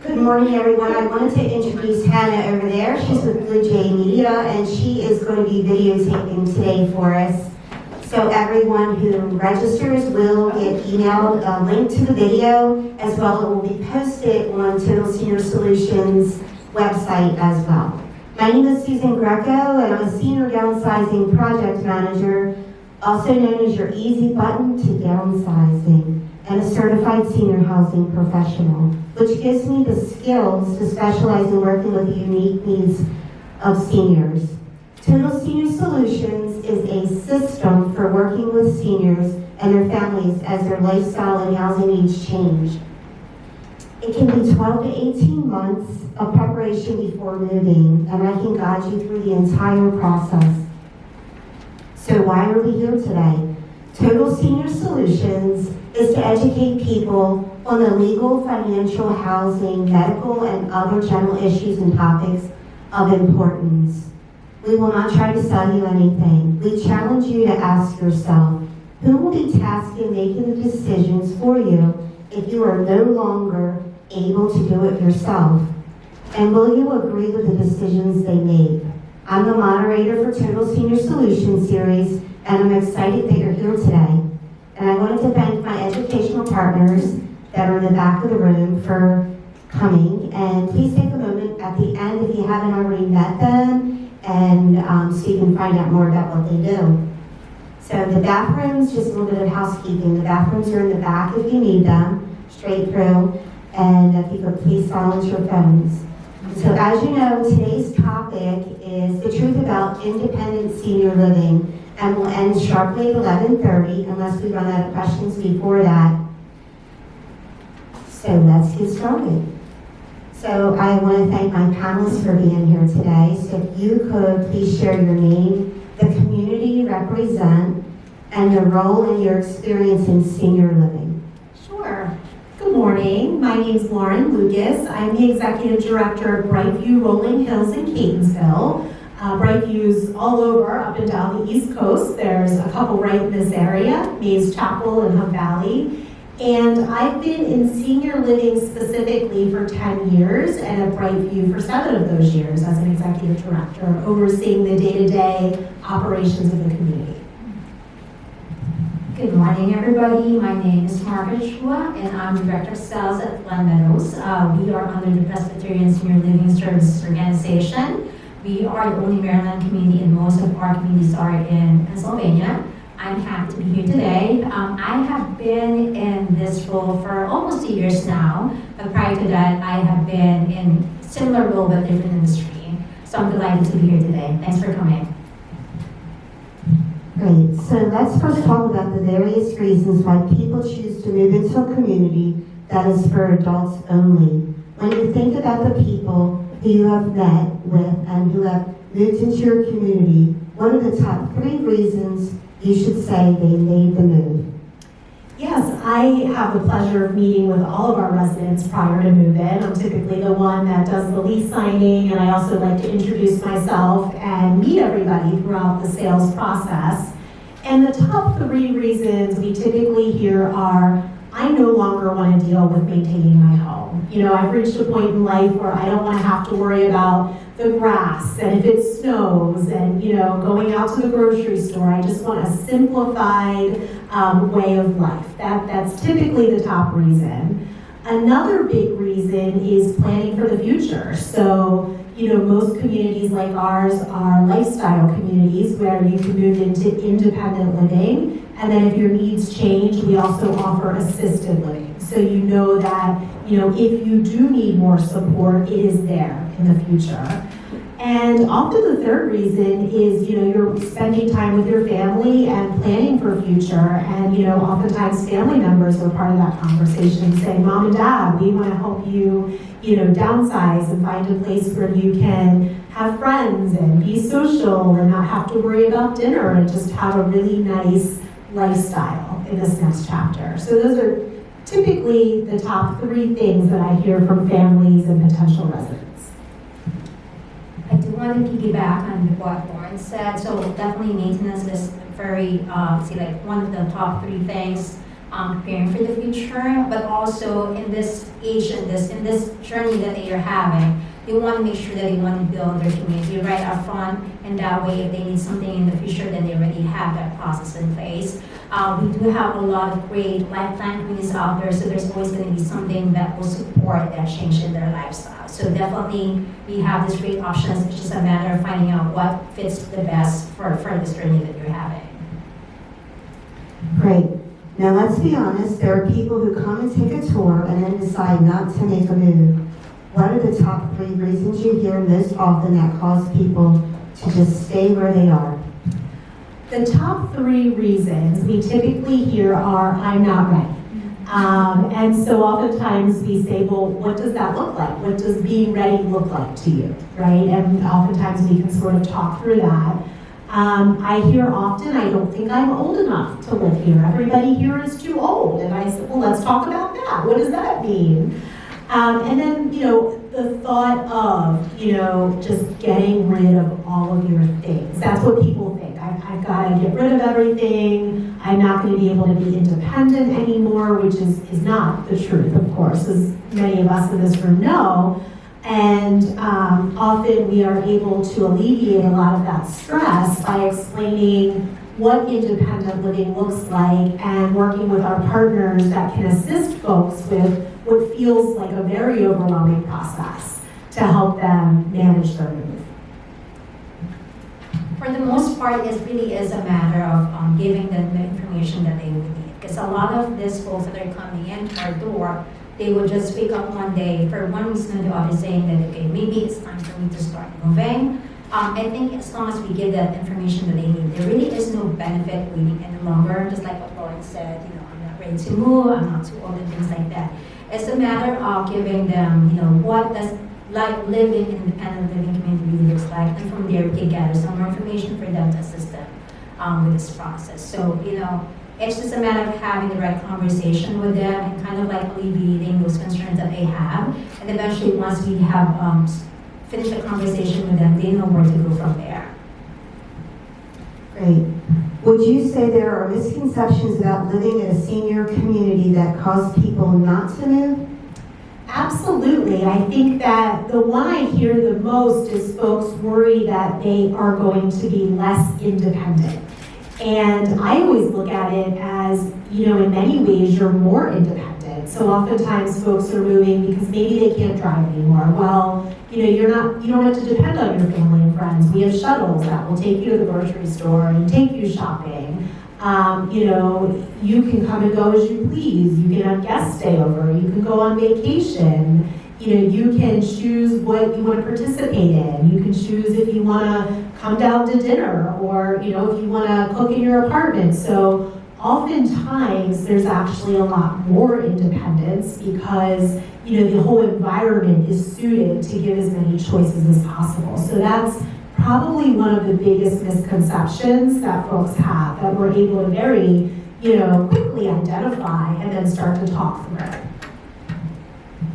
Good morning, everyone. I wanted to introduce Hannah over there. She's with Blue Jay Media, and she is going to be videotaping today for us. So everyone who registers will get emailed a link to the video, as well it will be posted on Total Senior Solutions website as well. My name is Susan Greco, and I'm a Senior Downsizing Project Manager, also known as your easy button to downsizing, and a certified senior housing professional, which gives me the skills to specialize in working with the unique needs of seniors. Total Senior Solutions is a system for working with seniors and their families as their lifestyle and housing needs change. It can be 12 to 18 months of preparation before moving, and I can guide you through the entire process. So why are we here today? Total Senior Solutions is to educate people on the legal, financial, housing, medical, and other general issues and topics of importance. We will not try to sell you anything. We challenge you to ask yourself, who will be tasked in making the decisions for you if you are no longer able to do it yourself? And will you agree with the decisions they make? I'm the moderator for Total Senior Solutions series, and I'm excited that you're here today. And I wanted to thank my educational partners that are in the back of the room for coming. And please take a moment at the end if you haven't already met them, and so you can find out more about what they do. So the bathrooms, just a little bit of housekeeping. The bathrooms are in the back if you need them, straight through. And if you could please silence your phones. So as you know, today's topic is the truth about independent senior living, and we'll end sharply at 11:30 unless we run out of questions before that. So let's get started. So I want to thank my panelists for being here today. So if you could please share your name, the community you represent, and your role and your experience in senior living. Sure. Good morning. My name is Lauren Lucas. I'm the Executive Director of Brightview Rolling Hills in Catonsville. Brightview's all over, up and down the East Coast. There's a couple right in this area, Mays Chapel and Hub Valley. And I've been in senior living specifically for 10 years and at Brightview for 7 of those years as an Executive Director, overseeing the day-to-day operations of the community. Good morning, everybody. My name is Margaret Shua, and I'm Director of Sales at Glen Meadows. We are under the Presbyterian Senior Living Services Organization. We are the only Maryland community, and most of our communities are in Pennsylvania. I'm happy to be here today. I have been in this role for almost 2 years now, but prior to that, I have been in similar role but different industry. So I'm delighted to be here today. Thanks for coming. Great. So let's first talk about the various reasons why people choose to move into a community that is for adults only. When you think about the people who you have met with and who have moved into your community, what are the top 3 reasons you should say they made the move? Yes, I have the pleasure of meeting with all of our residents prior to move-in. I'm typically the one that does the lease signing, and I also like to introduce myself and meet everybody throughout the sales process. And the top 3 reasons we typically hear are, I no longer want to deal with maintaining my home. You know, I've reached a point in life where I don't want to have to worry about the grass and if it snows and, you know, going out to the grocery store. I just want a simplified way of life. That's typically the top reason. Another big reason is planning for the future. So, you know, most communities like ours are lifestyle communities where you can move into independent living. And then if your needs change, we also offer assisted living. So you know that, you know, if you do need more support, it is there in the future. And often the third reason is, you know, you're spending time with your family and planning for future. And, you know, oftentimes family members are part of that conversation saying, Mom and Dad, we want to help you, you know, downsize and find a place where you can have friends and be social and not have to worry about dinner and just have a really nice lifestyle in this next chapter. So those are typically the top 3 things that I hear from families and potential residents. I do want to piggyback on what Lauren said. So definitely maintenance is very, one of the top 3 things. preparing for the future, but also in this age and in this journey that they are having, they want to make sure that they want to build their community right up front, and that way if they need something in the future, then they already have that process in place. We do have a lot of great life plan communities out there, so there's always going to be something that will support that change in their lifestyle. So definitely we have these great options. It's just a matter of finding out what fits the best for this journey that you're having. Great. Now let's be honest, there are people who come and take a tour and then decide not to make a move. What are the top 3 reasons you hear most often that cause people to just stay where they are? The top 3 reasons we typically hear are, I'm not ready. And so oftentimes we say, well, what does that look like? What does being ready look like to you, right? And oftentimes we can sort of talk through that. I hear often, I don't think I'm old enough to live here. Everybody here is too old. And I said, well, let's talk about that. What does that mean? And then, the thought of, just getting rid of all of your things. That's what people think. I've got to get rid of everything. I'm not going to be able to be independent anymore, which is not the truth, of course, as many of us in this room know. And often we are able to alleviate a lot of that stress by explaining what independent living looks like and working with our partners that can assist folks with what feels like a very overwhelming process to help them manage their move. For the most part, it really is a matter of giving them the information that they would need. Because a lot of these folks that are coming in our door, they will just wake up one day for one reason or the other saying that, okay, maybe it's time for me to start moving. I think as long as we give that information that they need, there really is no benefit waiting any longer. Just like what Lauren said, I'm not ready to move, I'm not too old and things like that. It's a matter of giving them, what does like living in an independent living community really looks like, and from there we can gather some more information for them to assist them with this process. So, it's just a matter of having the right conversation with them and kind of like alleviating those concerns that they have. And eventually, once we have finished the conversation with them, they know where to go from there. Great. Would you say there are misconceptions about living in a senior community that cause people not to move? Absolutely. I think that the one I hear the most is folks worry that they are going to be less independent. And I always look at it as, in many ways, you're more independent. So oftentimes folks are moving because maybe they can't drive anymore. Well, you don't have to depend on your family and friends. We have shuttles that will take you to the grocery store and take you shopping. You can come and go as you please. You can have guests stay over. You can go on vacation. You can choose what you want to participate in. You can choose if you want to come down to dinner or, if you want to cook in your apartment. So oftentimes there's actually a lot more independence because, the whole environment is suited to give as many choices as possible. So that's probably one of the biggest misconceptions that folks have that we're able to very, quickly identify and then start to talk through.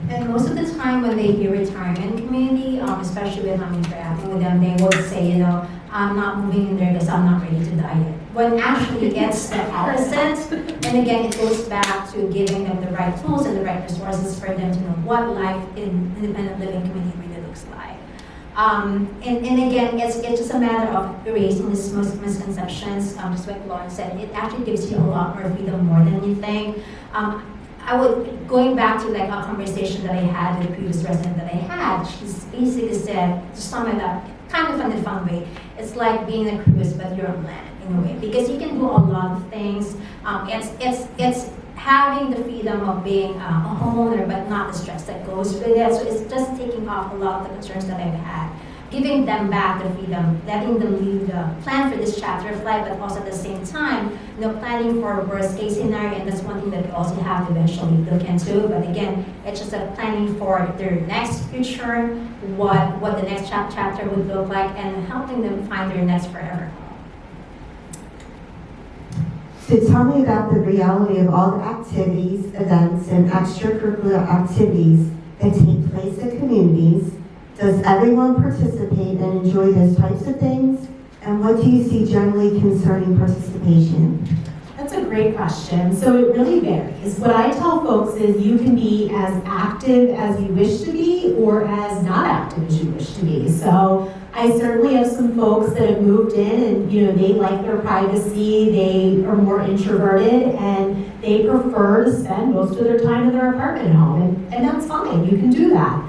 And most of the time when they hear retirement community, especially when I'm interacting with them, they will say, I'm not moving in there because I'm not ready to die yet. When actually it's the opposite. And again, it goes back to giving them the right tools and the right resources for them to know what life in independent living community really looks like. And again, it's just a matter of erasing these misconceptions. Just like Lauren said, it actually gives you a lot more freedom more than you think. Going back to like a conversation that I had with the previous resident that I had, she basically said, to sum it up, kind of in a fun way, it's like being a cruise, but you're on land in a way, because you can do a lot of things. It's having the freedom of being a homeowner, but not the stress that goes with it. So it's just taking off a lot of the concerns that I've had, giving them back the freedom, letting them leave the plan for this chapter of life, but also at the same time, planning for worst case scenario, and that's one thing that we also have to eventually look into. But again, it's just a planning for their next future, what the next chapter would look like, and helping them find their next forever home. So tell me about the reality of all the activities, events, and extracurricular activities that take place at communities. Does everyone participate and enjoy those types of things? And what do you see generally concerning participation? That's a great question. So it really varies. What I tell folks is you can be as active as you wish to be or as not active as you wish to be. So I certainly have some folks that have moved in and, they like their privacy, they are more introverted, and they prefer to spend most of their time in their apartment home, and that's fine, you can do that.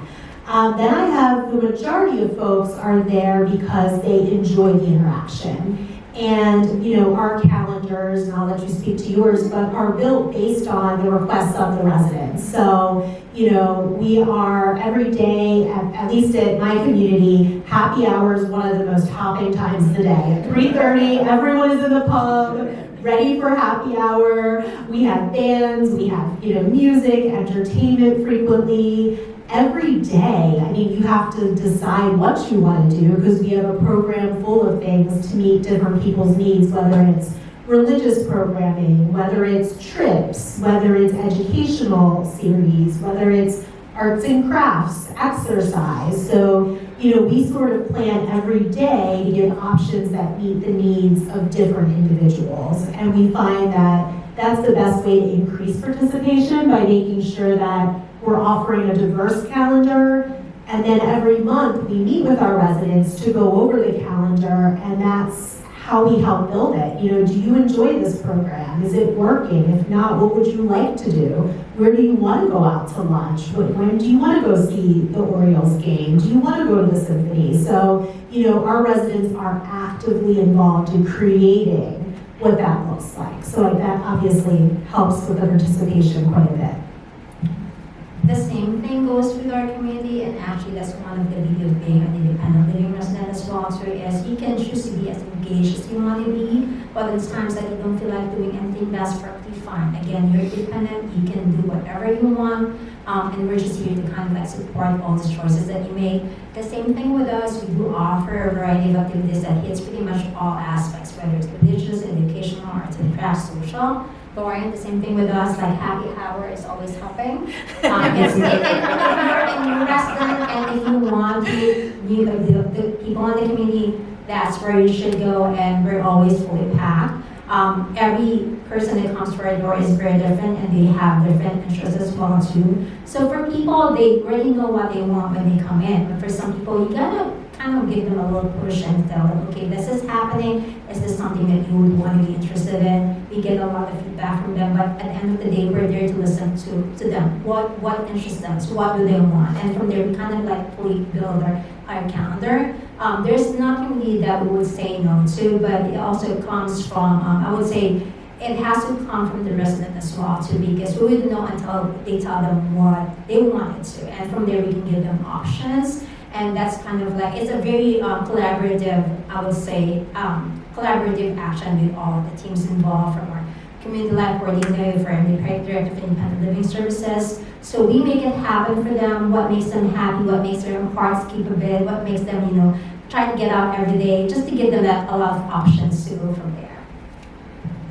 Then I have the majority of folks are there because they enjoy the interaction. And, our calendars, and I'll let you speak to yours, but are built based on the requests of the residents. So, we are every day, at least at my community, happy hour is one of the most hopping times of the day. At 3:30, everyone is in the pub, ready for happy hour. We have bands, we have, music, entertainment frequently. Every day, you have to decide what you want to do because we have a program full of things to meet different people's needs, whether it's religious programming, whether it's trips, whether it's educational series, whether it's arts and crafts, exercise. So, we sort of plan every day to give options that meet the needs of different individuals. And we find that that's the best way to increase participation by making sure that we're offering a diverse calendar, and then every month we meet with our residents to go over the calendar, and that's how we help build it. Do you enjoy this program? Is it working? If not, what would you like to do? Where do you want to go out to lunch? When do you want to go see the Orioles game? Do you want to go to the symphony? So, our residents are actively involved in creating what that looks like. So that obviously helps with the participation quite a bit. The same thing goes with our community, and actually that's one of the beauty of being an independent living resident as well, too, is you can choose to be as engaged as you want to be, but at times that you don't feel like doing anything, that's perfectly fine. Again, you're independent, you can do whatever you want, and we're just here to kind of support all the choices that you make. The same thing with us, we do offer a variety of activities that hits pretty much all aspects, whether it's religious, educational, arts and crafts, social. Lauren, the same thing with us, like happy hour is always helping. If you're a new resident and if you want the people in the community, that's where you should go, and we're always fully packed. Every person that comes to our door is very different, and they have different interests as well too. So for people, they really know what they want when they come in, but for some people, you gotta kind of give them a little push and tell them, okay, this is happening. Is this something that you would want to be interested in? We get a lot of feedback from them, but at the end of the day, we're there to listen to them. What interests them? So what do they want? And from there, we kind of fully build our calendar. There's nothing really that we would say no to, but it also comes from, I would say, it has to come from the resident as well too, because we wouldn't know until they tell them what they wanted to. And from there, we can give them options. And that's kind of it's a very collaborative, I would say, collaborative action with all of the teams involved, from our community life coordinator, from the director of independent living services. So we make it happen for them, what makes them happy, what makes their hearts keep a bit, what makes them, try to get out every day, just to give them a lot of options to go from there.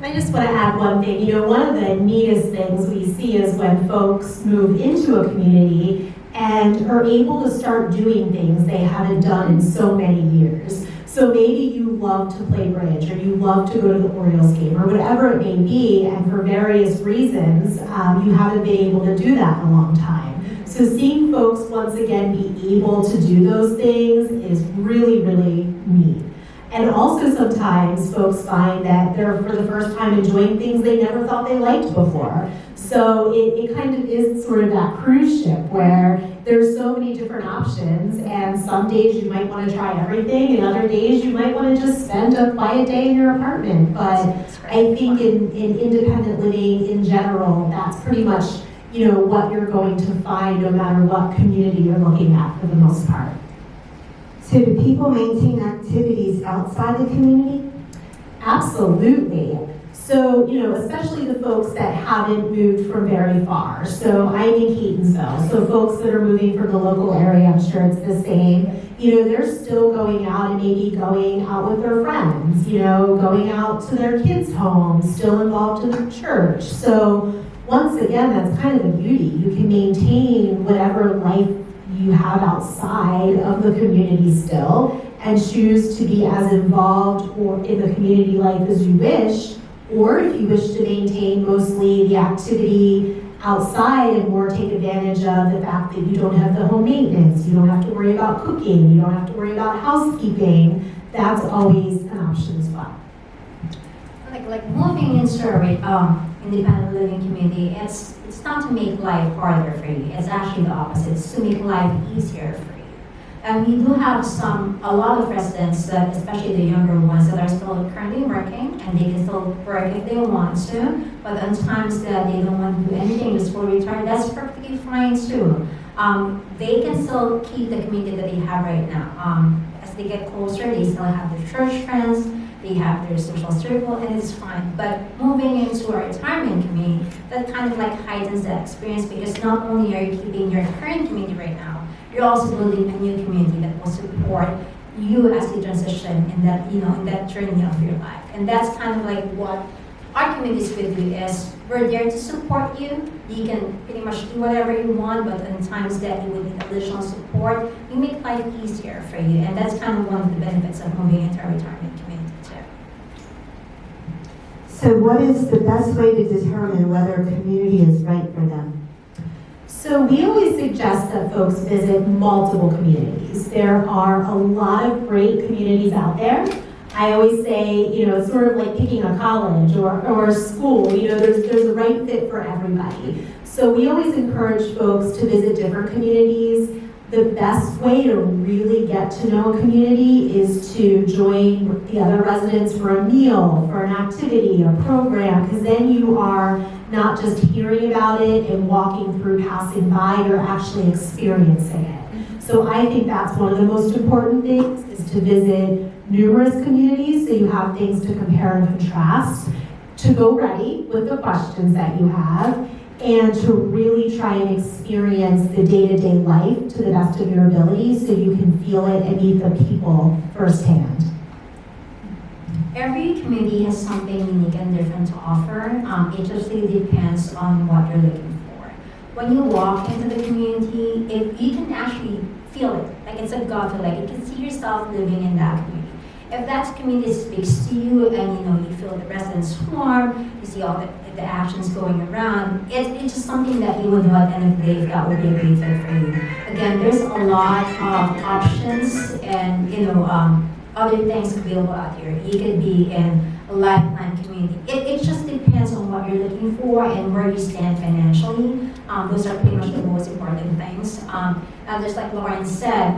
I just want to add one thing. One of the neatest things we see is when folks move into a community and are able to start doing things they haven't done in so many years. So maybe you love to play bridge, or you love to go to the Orioles game, or whatever it may be, and for various reasons, you haven't been able to do that in a long time. So seeing folks once again be able to do those things is really, really neat. And also sometimes folks find that they're for the first time enjoying things they never thought they liked before. So it kind of is sort of that cruise ship where there's so many different options, and some days you might want to try everything, and other days you might want to just spend a quiet day in your apartment. But I think in independent living in general, that's pretty much what you're going to find no matter what community you're looking at for the most part. So do people maintain activities outside the community? Absolutely. So, especially the folks that haven't moved from very far. So I'm in Catonsville, so folks that are moving from the local area, I'm sure it's the same. They're still going out and maybe going out with their friends, going out to their kids' homes, still involved in the church. So once again, that's kind of the beauty. You can maintain whatever life you have outside of the community still, and choose to be as involved or in the community life as you wish, Or if you wish to maintain mostly the activity outside and more take advantage of the fact that you don't have the home maintenance, you don't have to worry about cooking, you don't have to worry about housekeeping, that's always an option as well. Like moving into a independent living community, it's not to make life harder for you. It's actually the opposite. It's to make life easier for you. And we do have a lot of residents that, especially the younger ones, that are still currently working, and they can still work if they want to. But on times that they don't want to do anything, just full retire, that's perfectly fine too. They can still keep the community that they have right now. As they get closer, they still have their church friends. They have their social circle, and it's fine. But moving into a retirement community, that kind of like heightens that experience, because not only are you keeping your current community right now, you're also building a new community that will support you as you transition in that, in that journey of your life. And that's kind of like what our communities will do is, we're there to support you. You can pretty much do whatever you want, but in times that you would need additional support, we make life easier for you. And that's kind of one of the benefits of moving into a retirement community. So what is the best way to determine whether a community is right for them? So we always suggest that folks visit multiple communities. There are a lot of great communities out there. I always say, it's sort of like picking a college or a school. There's a right fit for everybody. So we always encourage folks to visit different communities. The best way to really get to know a community is to join the other residents for a meal, for an activity, a program, because then you are not just hearing about it and walking through, passing by, you're actually experiencing it. So I think that's one of the most important things, is to visit numerous communities so you have things to compare and contrast, to go ready with the questions that you have, and to really try and experience the day-to-day life to the best of your ability so you can feel it and meet the people firsthand. Every community has something unique and different to offer. It just really depends on what you're looking for. When you walk into the community, you can actually feel it. Like it's a gut feel, like you can see yourself living in that community. If that community speaks to you and you feel the residents warm, you see all the actions going around, it's just something that you would know at the end of the day if that would be a great fit for you. Again, there's a lot of options and other things available out here. You could be in a lifetime community. It just depends on what you're looking for and where you stand financially. Those are pretty much the most important things. And just like Lauren said,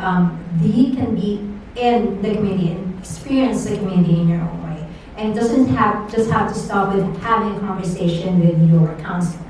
you can be in the community and experience the community in your own way. And it doesn't just have to stop with having a conversation with your counselor.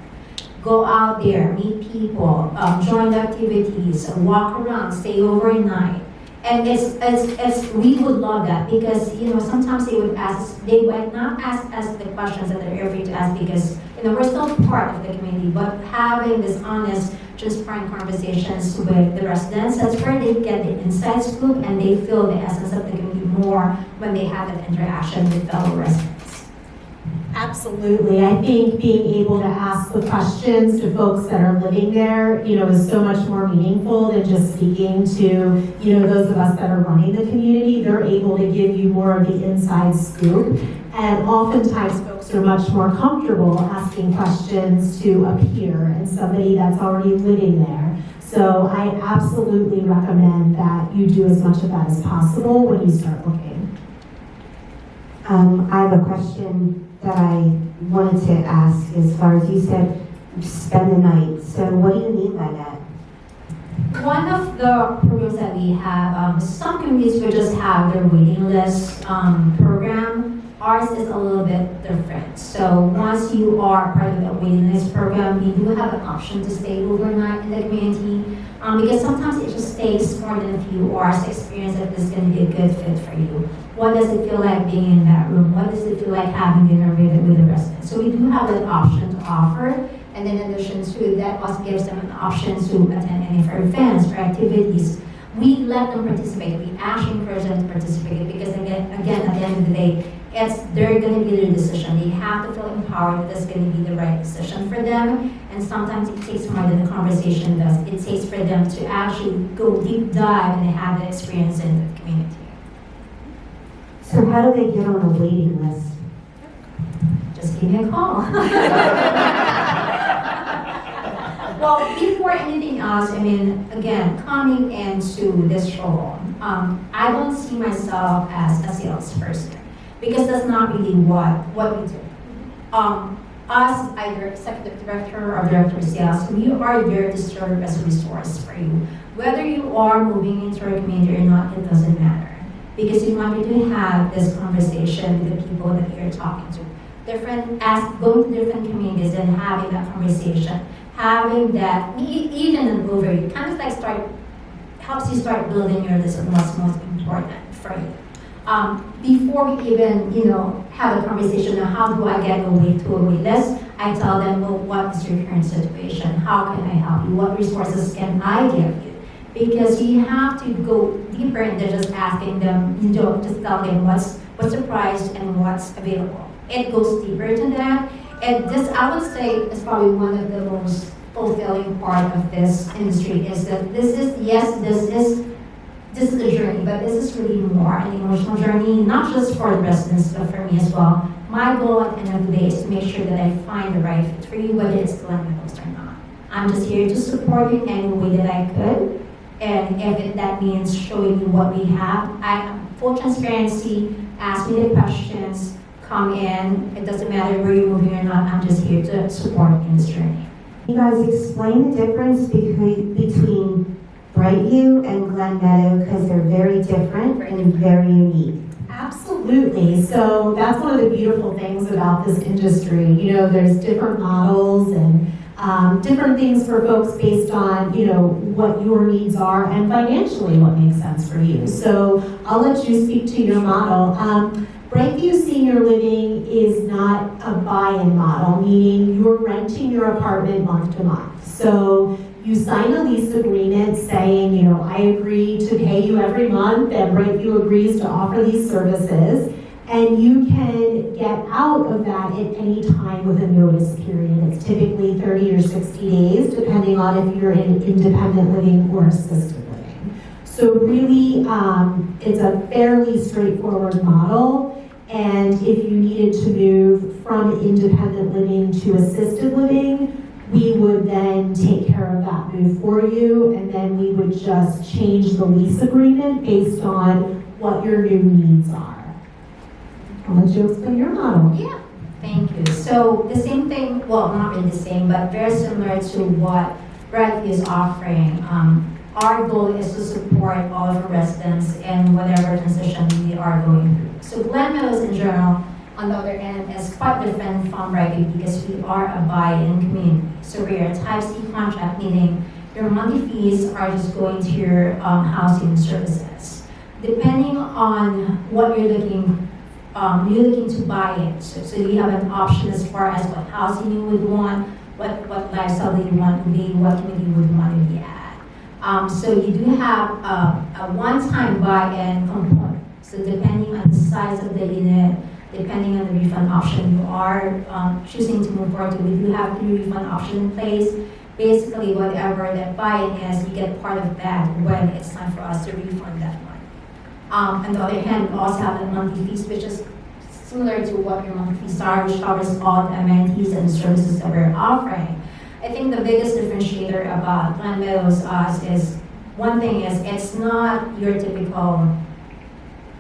Go out there, meet people, join the activities, walk around, stay overnight. And we would love that, because sometimes they would not ask us the questions that they're free to ask, because we're still part of the community, but having this honest, transparent conversations with the residents, that's where they get the inside scoop and they feel the essence of the community more when they have that interaction with fellow residents. Absolutely. I think being able to ask the questions to folks that are living there, is so much more meaningful than just speaking to, those of us that are running the community. They're able to give you more of the inside scoop. And oftentimes folks are much more comfortable asking questions to a peer and somebody that's already living there. So I absolutely recommend that you do as much of that as possible when you start looking. I have a question that I wanted to ask. As far as you said, spend the night. So what do you mean by that? One of the programs that we have, some communities will just have their waiting list program. Ours is a little bit different. So once you are part of the waiting list program, we do have an option to stay overnight in the community, because sometimes it just takes more than a few hours to experience if this is going to be a good fit for you. What does it feel like being in that room? What does it feel like having dinner with the residents? So we do have that option to offer. And then in addition to that, also gives them an option to attend any of our events or activities. We let them participate. We actually encourage them to participate, because again, at the end of the day, they're going to be their decision. They have to feel empowered that it's going to be the right decision for them. And sometimes it takes more than the conversation does. It takes for them to actually go deep dive and have the experience in the community. So how do they get on a waiting list? just give me a call. Well, before anything else, I mean, again, coming into this role, I don't see myself as a salesperson because that's not really what we do. Us, either executive director or director of sales, we are there to serve as a resource for you. Whether you are moving into our community or not, it doesn't matter. Because we want you to have this conversation with the people that you're talking to. Going to different communities and having that conversation. Having that, even an overview, kind of like helps you start building your list of what's most important for you. Before we even, have a conversation on how do I get to a wait list, I tell them, well, what is your current situation? How can I help you? What resources can I give you? Because you have to go deeper into just asking them, just tell them what's the price and what's available. It goes deeper to that. And this, I would say, is probably one of the most fulfilling part of this industry is that this is a journey, but this is really more an emotional journey, not just for the residents, but for me as well. My goal at the end of the day is to make sure that I find the right fit for you, whether it's Glen Meadows or not. I'm just here to support you in any way that I could. And if that means showing you what we have, full transparency, ask me the questions, come in. It doesn't matter where you're moving or not, I'm just here to support you in this journey. You guys explain the difference between Brightview and Glen Meadow because they're very different and very unique. Absolutely. So that's one of the beautiful things about this industry. There's different models and different things for folks based on, what your needs are and financially what makes sense for you. So I'll let you speak to your model. Brightview Senior Living is not a buy-in model, meaning you're renting your apartment month to month. So you sign a lease agreement saying, I agree to pay you every month, and Brightview agrees to offer these services, and you can get out of that at any time with a notice period. It's typically 30 or 60 days, depending on if you're in independent living or assisted living. So really, it's a fairly straightforward model. And if you needed to move from independent living to assisted living, we would then take care of that move for you, and then we would just change the lease agreement based on what your new needs are. I'll let you explain your model. Yeah, thank you. So the same thing, well, not really the same, but very similar to what Brightview is offering. Our goal is to support all of our residents in whatever transition we are going through. So Glen Meadows in general, on the other end, is quite different from Brightview because we are a buy-in community. So we are a Type C contract, meaning your monthly fees are just going to your housing services. Depending on what you're looking to buy in. So you have an option as far as what housing you would want, what lifestyle that you want to be, what community you would want to be at. So you do have a one-time buy-in component. So depending on the size of the unit, depending on the refund option you are choosing to move forward to, we do have 3 refund options in place. Basically, whatever that buy-in is, you get part of that when it's time for us to refund that money. On the other hand, we also have the monthly fees, which is similar to what your monthly fees are, which covers all the amenities and services that we're offering. I think the biggest differentiator about Glen Meadows is, one thing is, it's not your typical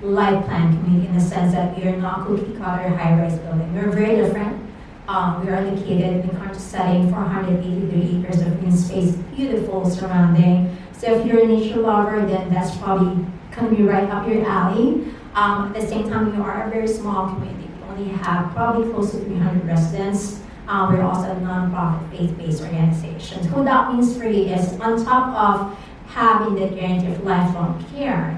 life plan community in the sense that we are not cookie cutter high-rise building. We're very different. We are located in a country setting, 483 acres of green space, beautiful surrounding. So if you're a nature lover, then that's probably going to be right up your alley. At the same time, we are a very small community. We only have probably close to 300 residents. We're also a non-profit faith-based organization. So what that means for you is, on top of having the guarantee of lifelong care,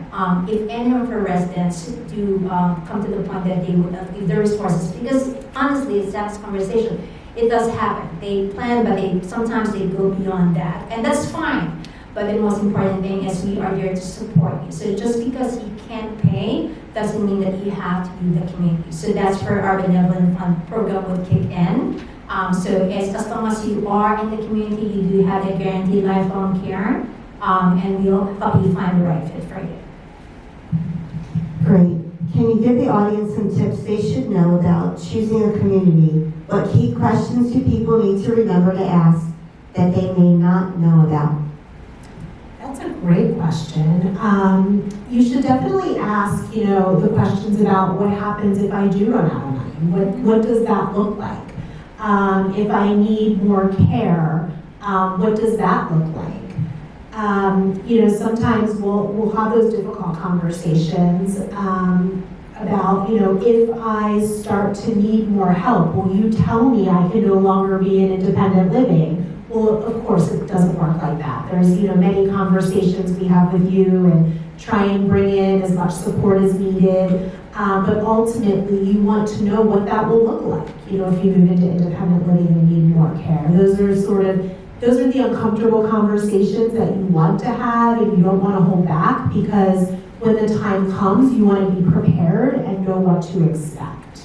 if any of our residents do come to the point that they would not give their resources, because honestly, it's that conversation, it does happen. They plan, but sometimes they go beyond that, and that's fine. But the most important thing is we are there to support you. So just because you can't pay doesn't mean that you have to leave the community. So that's where our benevolent fund program would kick in. So it's as long as you are in the community, you do have a guaranteed lifelong care, and we'll help you find the right fit for you. Great. can you give the audience some tips they should know about choosing a community? What key questions do people need to remember to ask that they may not know about? That's a great question. You should definitely ask, the questions about what happens if I do run out of money. What does that look like? If I need more care, what does that look like? Sometimes we'll have those difficult conversations about, if I start to need more help, will you tell me I can no longer be in independent living? Well, of course, it doesn't work like that. There's, many conversations we have with you and try and bring in as much support as needed. But ultimately, you want to know what that will look like, if you move into independent living and need more care. Those are the uncomfortable conversations that you want to have and you don't want to hold back, because when the time comes, you want to be prepared and know what to expect.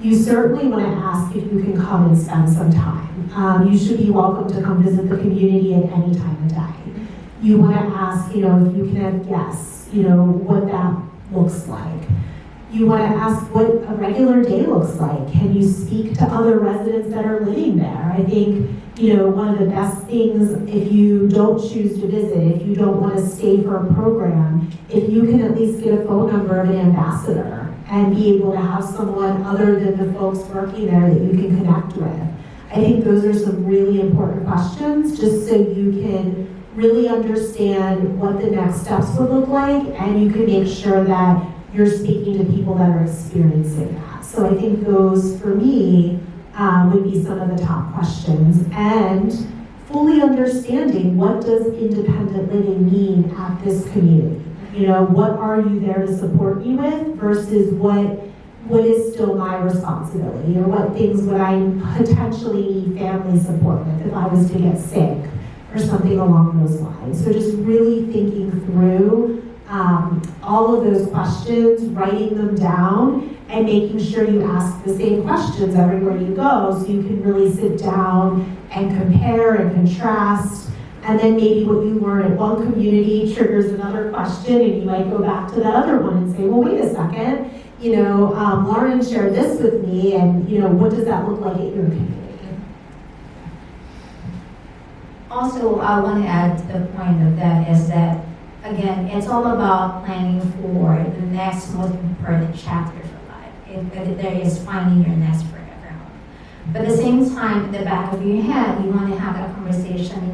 You certainly want to ask if you can come and spend some time. You should be welcome to come visit the community at any time of day. You want to ask, if you can have guests, what that looks like. You want to ask what a regular day looks like. Can you speak to other residents that are living there? I think, one of the best things, if you don't choose to visit, if you don't want to stay for a program, if you can at least get a phone number of an ambassador and be able to have someone other than the folks working there that you can connect with. I think those are some really important questions, just so you can really understand what the next steps would look like, and you can make sure that you're speaking to people that are experiencing that. So I think those, for me, would be some of the top questions. And fully understanding, what does independent living mean at this community? What are you there to support me with versus what is still my responsibility, or what things would I potentially need family support with if I was to get sick or something along those lines. So just really thinking through all of those questions, writing them down, and making sure you ask the same questions everywhere you go, so you can really sit down and compare and contrast. And then maybe what you learn at one community triggers another question, and you might go back to that other one and say, well, wait a second, Lauren shared this with me, and what does that look like at your community? Also, I want to add to the point of that is that, again, it's all about planning for the next most important chapter for life. There is finding your next forever home. But at the same time, in the back of your head, you want to have that conversation,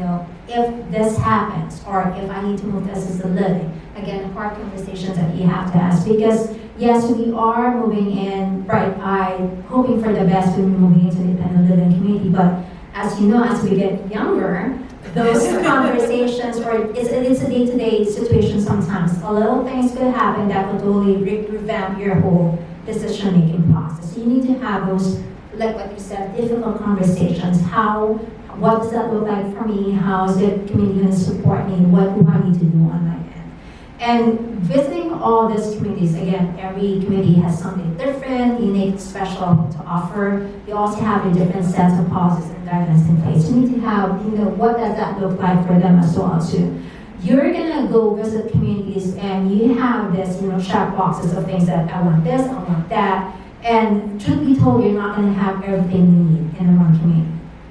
if this happens, or if I need to move to assisted living. Again, hard conversations that you have to ask, because yes, we are moving in bright-eyed, hoping for the best when we're moving into independent living community, but as you know, as we get younger, those conversations, or it's a day-to-day situation sometimes. A little things could happen that could totally revamp your whole decision-making process. You need to have those, like what you said, difficult conversations. What does that look like for me? How is the community going to support me? What do I need to do on my end? And visiting all these communities, again, every community has something different, unique, special to offer. You also have a different sets of policies and guidelines in place. You need to have, what does that look like for them as well too. You're gonna go visit communities and you have this, check boxes of things that I want this, I want that. And truth be told, you're not gonna have everything you need in one community.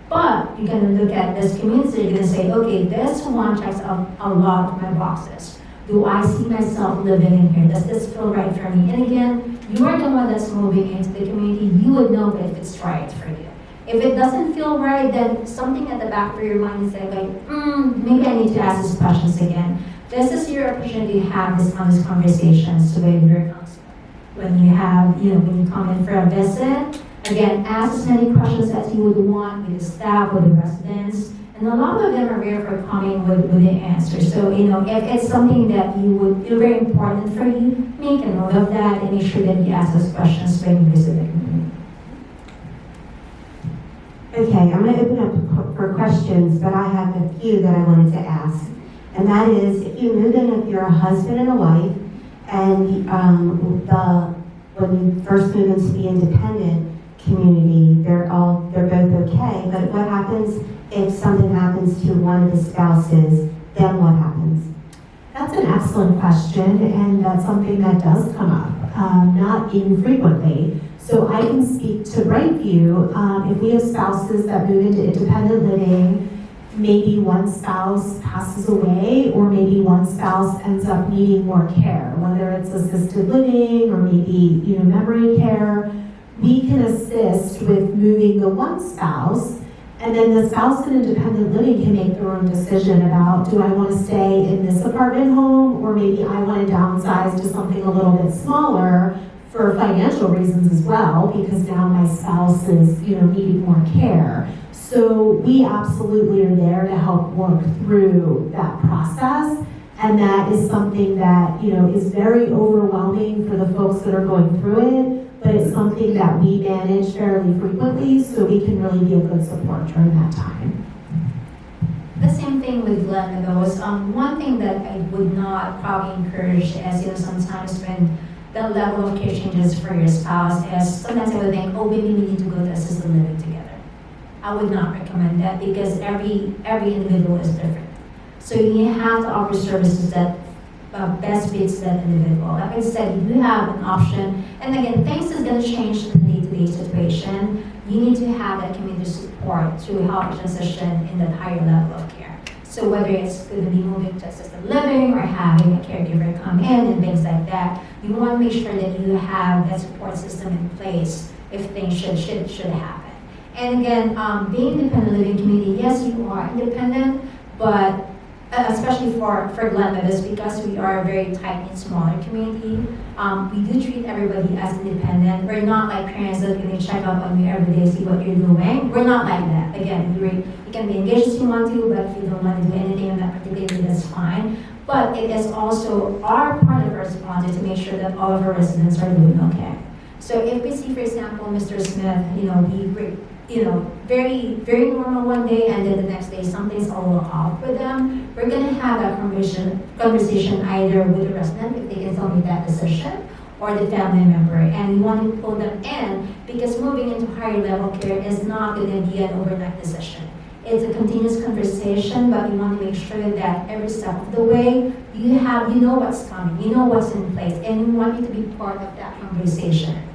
But you're gonna look at this community, you're gonna say, okay, this one checks off a lot of my boxes. Do I see myself living in here? Does this feel right for me? And again, you are the one that's moving into the community. You would know if it's right for you. If it doesn't feel right, then something at the back of your mind is like, maybe I need to ask these questions again. This is your opportunity to have these honest conversations with your counselor. When you have, when you come in for a visit, again, ask as many questions as you would want with the staff, with the residents. And a lot of them are very forthcoming with the answers. So, if it's something that you feel very important for you, make a note of that and make sure that you ask those questions when you visit the community. Okay, I'm going to open up for questions, but I have a few that I wanted to ask. And that is, if you move in with your husband and a wife, and when you first move into the independent community, they're both okay. But what happens if something happens to one of the spouses? Then what happens? That's an excellent question, and that's something that does come up. not infrequently. So I can speak to Brightview. If we have spouses that move into independent living, maybe one spouse passes away, or maybe one spouse ends up needing more care, whether it's assisted living or maybe, memory care. We can assist with moving the one spouse, and then the spouse in independent living can make their own decision about, do I want to stay in this apartment home, or maybe I want to downsize to something a little bit smaller for financial reasons as well, because now my spouse is, needing more care. So we absolutely are there to help work through that process. And that is something that, is very overwhelming for the folks that are going through it, but it's something that we manage fairly frequently, so we can really be a good support during that time. The same thing with Glen Meadows. One thing that I would not probably encourage is, sometimes when the level of care changes for your spouse is, sometimes I would think, oh, maybe we need to go to assisted living together. I would not recommend that, because every individual is different. So you have to offer services that best fits that individual. Like I said, you have an option, and again, things is going to change in the day-to-day situation. You need to have that community support to help transition in that higher level of care. So whether it's going to be moving to assisted living or having a caregiver come in and things like that, you want to make sure that you have that support system in place if things should happen. And again, being independent living community, yes, you are independent, but especially for Glen Meadows, because we are a very tight-knit, smaller community, we do treat everybody as independent. We're not like parents that can check up on you every day, see what you're doing. We're not like that. Again, you can be engaged if you want to, but if you don't want to do anything in that particular day, that's fine. But it is also our part of our responsibility to make sure that all of our residents are doing okay. So if we see, for example, Mr. Smith, very, very normal one day, and then the next day something's a little off with them, we're going to have that conversation either with the resident, if they can still make that decision, or the family member. And we want to pull them in, because moving into higher level care is not going to be an overnight decision. It's a continuous conversation, but we want to make sure that every step of the way, you know what's coming, you know what's in place, and we want you to be part of that conversation.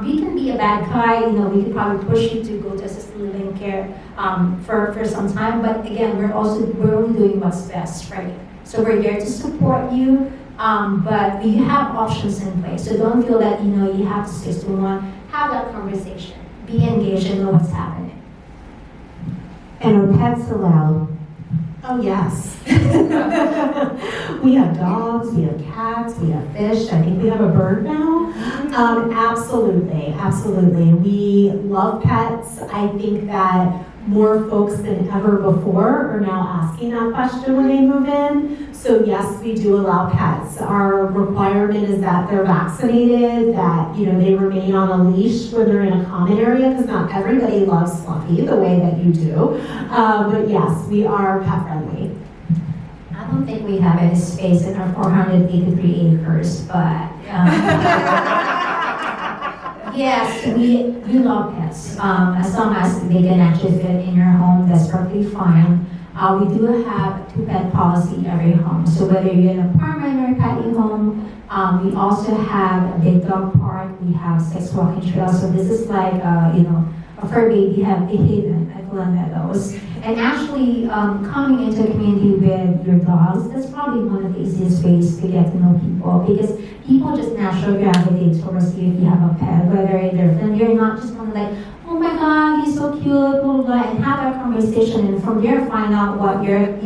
We can be a bad guy, we could probably push you to go to assisted living care for some time, but again, we're only doing what's best for you. So we're there to support you, but we have options in place. So don't feel that, you have to stick to one. Have that conversation. Be engaged and know what's happening. And are pets allowed? Oh, yes. We have dogs, we have cats, we have fish. I think we have a bird now. Absolutely. We love pets. I think that more folks than ever before are now asking that question when they move in. So yes, we do allow pets. Our requirement is that they're vaccinated, that they remain on a leash when they're in a common area, because not everybody loves Fluffy the way that you do. But yes, we are pet friendly. I don't think we have any space in our 483 acres, but yes, we love pets. As long as they can actually fit in your home, that's perfectly fine. We do have a 2-pet policy in every home. So whether you're in an apartment or a patio home, we also have a big dog park. We have 6 walking trails. So this is like, a fur baby haven at Glen Meadows. And actually, coming into a community with your dogs, that's probably one of the easiest ways to get to know people, because people just naturally gravitate towards you if you have a pet, whether they're friendly or not. Just want to like, oh my God, he's so cute, blah, blah, blah, and have that conversation, and from there find out what your,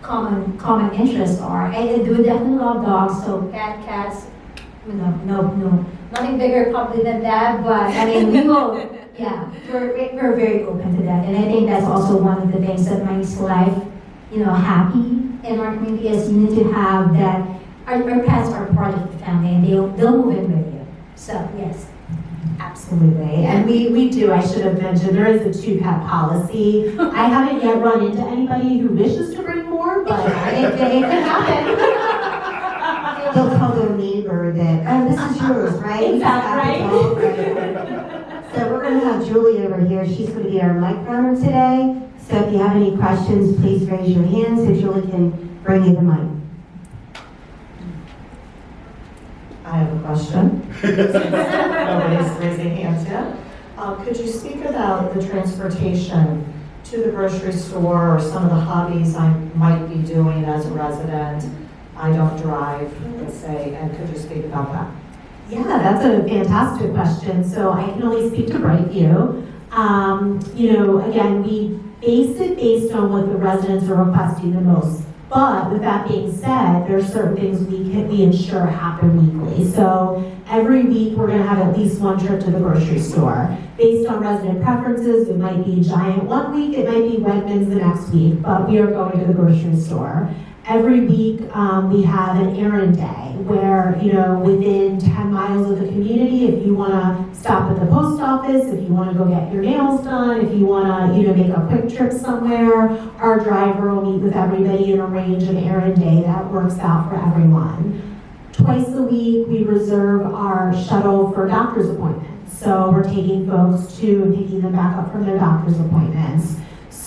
common interests are. And they do definitely love dogs, so cats, no, nothing bigger probably than that, but I mean, we will. Yeah, we're very open to that, and I think that's also one of the things that makes life, happy in our community, is you need to have that. Our pets are part of the family, and they'll move in with you. So yes, absolutely, and we do. I should have mentioned there is a 2-pet policy. I haven't yet run into anybody who wishes to bring more, but it can happen. They'll tell their neighbor that, oh, this is yours, right? Right. So we're going to have Julie over here. She's going to be our mic runner today. So if you have any questions, please raise your hand so Julie can bring you the mic. I have a question. Nobody's raising hands yet. Could you speak about the transportation to the grocery store or some of the hobbies I might be doing as a resident? I don't drive, let's say, and could you speak about that? Yeah, that's a fantastic question. So I can only speak to Brightview. Again, we base it based on what the residents are requesting the most. But with that being said, there's certain things we ensure happen weekly. So every week, we're gonna have at least one trip to the grocery store. Based on resident preferences, it might be Giant one week, it might be Wegmans the next week, but we are going to the grocery store. Every week, we have an errand day where, within 10 miles of the community, if you wanna stop at the post office, if you wanna go get your nails done, if you wanna, make a quick trip somewhere, our driver will meet with everybody and arrange an errand day that works out for everyone. Twice a week, we reserve our shuttle for doctor's appointments. So we're taking folks to and picking them back up from their doctor's appointments.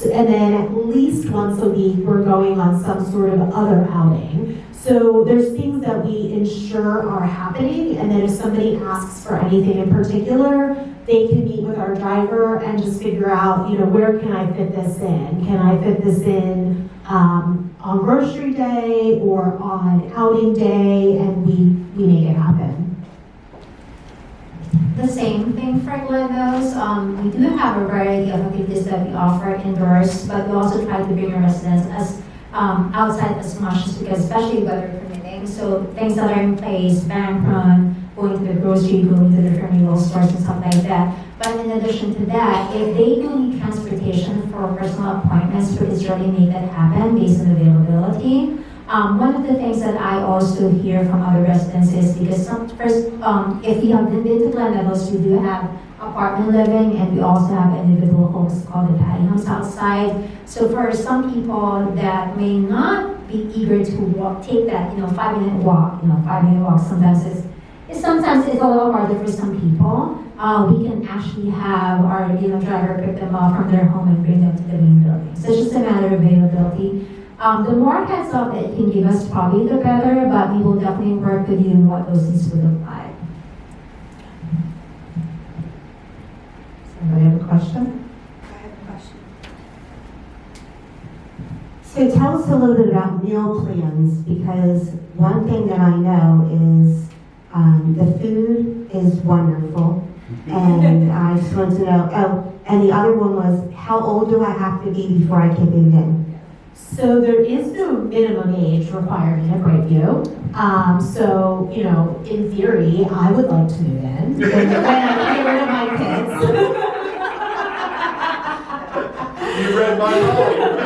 And then at least once a week, we're going on some sort of other outing. So there's things that we ensure are happening, and then if somebody asks for anything in particular, they can meet with our driver and just figure out, where can I fit this in? Can I fit this in on grocery day or on outing day? And we make it happen. The same thing for Glenville's. We do have a variety of activities that we offer indoors, but we also try to bring our residents as outside as much as we can, especially weather permitting. So things that are in place, bank run, going to the grocery, going to the different renewal stores and stuff like that. But in addition to that, if they do need transportation for personal appointments, we can certainly make that happen based on availability. One of the things that I also hear from other residents is because if you have been to Glen Meadows, we do have apartment living and we also have individual homes called the patio homes outside. So for some people that may not be eager to take that 5-minute walk, 5-minute walk sometimes it's a little harder for some people. We can actually have our driver pick them up from their home and bring them to the main building. So it's just a matter of availability. The more heads up that you can give us, probably the better, but we will definitely work with you on what those needs would look like. Somebody have a question? I have a question. So tell us a little bit about meal plans, because one thing that I know is the food is wonderful. And I just want to know, and the other one was, how old do I have to be before I can move in? So there is no minimum age requirement at Brightview. So, in theory, I would like to move in when I get rid of my kids. You read my mind.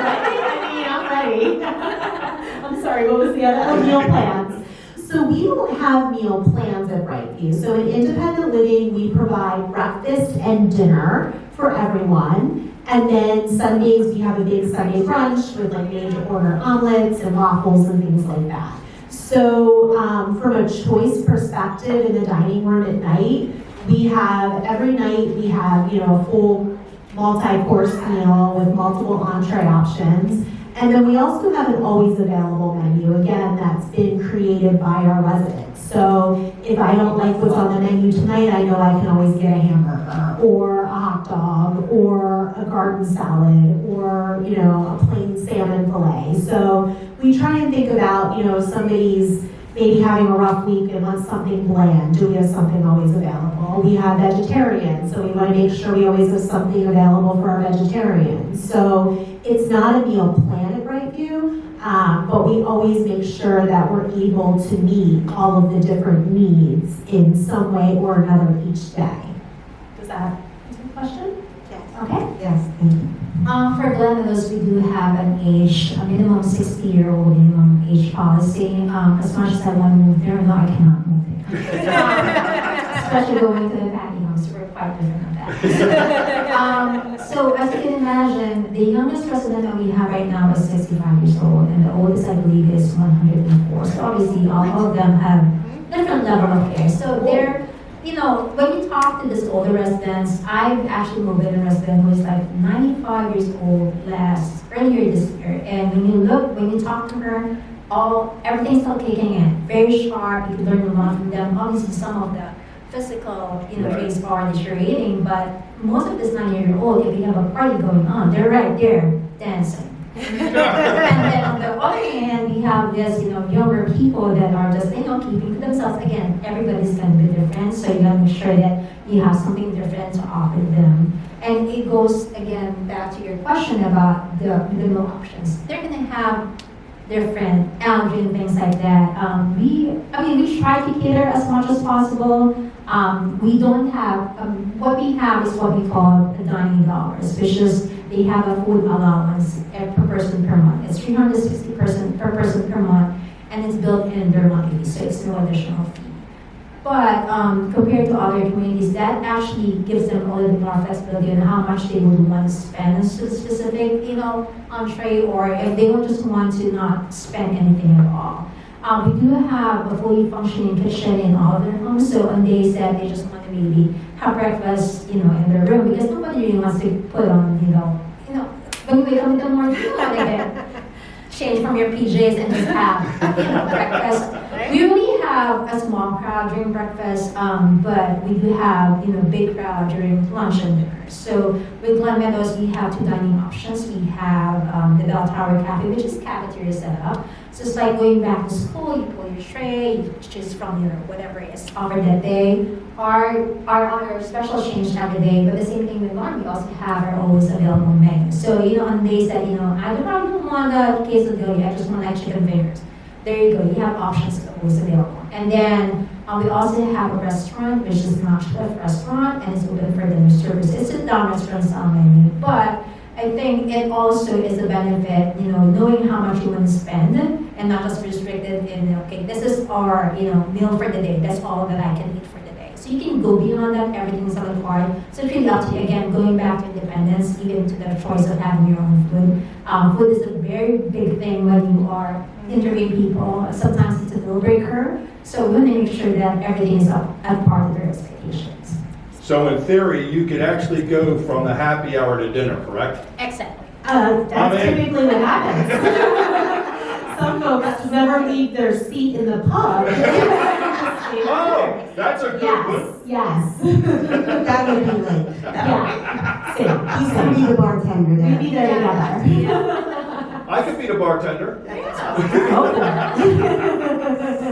I'm ready. I'm sorry, what was the other? Oh, meal plans. So we don't have meal plans at Brightview. So in independent living, we provide breakfast and dinner for everyone. And then Sundays, we have a big Sunday brunch with made to order omelets and waffles and things like that. So from a choice perspective in the dining room at night, every night we have, a full multi-course meal with multiple entree options. And then we also have an always available menu, again, that's been created by our residents. So if I don't like what's on the menu tonight, I know I can always get a hamburger or a hot dog or a garden salad or, a plain salmon fillet. So we try and think about, if somebody's maybe having a rough week and wants something bland, do we have something always available? We have vegetarian, so we want to make sure we always have something available for our vegetarians. So it's not a meal plan at Brightview, but we always make sure that we're able to meet all of the different needs in some way or another each day. Does that answer the question? Yes. Okay. Yes, thank you. For Glenville's, we do have a minimum 60-year-old minimum age policy. As much as I want to move there, no, I cannot move there. Especially going to the patio homes, we're quite different on that. So as you can imagine, the youngest resident that we have right now is 65 years old, and the oldest, I believe, is 104. So obviously, all of them have different level of care. So they're when you talk to these older residents, I've actually moved in a resident who is 95 years old earlier this year. And when you talk to her, everything's still kicking in, very sharp, you can learn a lot from them. Obviously, some of the physical, Right. traits are deteriorating, but most of this 9-year-old, if you have a party going on, they're right there dancing. And then on the other hand, we have this, younger people that are just, keeping to themselves. Again, everybody's going to be different, so you got to make sure that you have something different to offer them. And it goes, again, back to your question about the meal options. They're going to have different allergy and things like that. We try to cater as much as possible. We don't have, what we have is what we call the dining dollars, which is they have a food allowance per person per month. It's $360 per person per month, and it's built in their monthly, so it's no additional fee. But compared to other communities, that actually gives them a little bit more flexibility on how much they would want to spend on specific, entree, or if they would just want to not spend anything at all. We do have a fully functioning kitchen in all of their homes, so on days that they just want to maybe have breakfast, in their room, because nobody really wants to put on, when you wake up in the morning, you want to get change from your PJs and just have, breakfast. We really have a small crowd during breakfast, but we do have, big crowd during lunch and dinner. So with Glen Meadows, we have 2 dining options. We have the Bell Tower Cafe, which is cafeteria set up. So it's like going back to school, you pull your tray, you choose from whatever is offered that day. Our other special change every day, but the same thing with lunch, we also have our always available menu. So, on days that, I don't want a quesadilla, I just want like chicken fingers. There you go, you have options always available. And then we also have a restaurant, which is not a restaurant, and it's open for dinner service. It's a down restaurant style menu, but I think it also is a benefit, knowing how much you want to spend and not just restricted in, okay, this is our, meal for the day. That's all that I can eat for the day. So you can go beyond that, everything's on the card. So it's really up to you, again, going back to independence, even to the choice of having your own food. Food is a very big thing when you are interviewing people. Sometimes it's a deal breaker. So we want to make sure that everything is up at par with their expectations. So in theory, you could actually go from the happy hour to dinner, correct? Exactly. That's typically what happens. Some folks never leave their seat in the pub. Oh, that's a good one. Yes. That would be late. Yeah. Same. He's gonna be the bartender We'd there. be there together. I could be the bartender.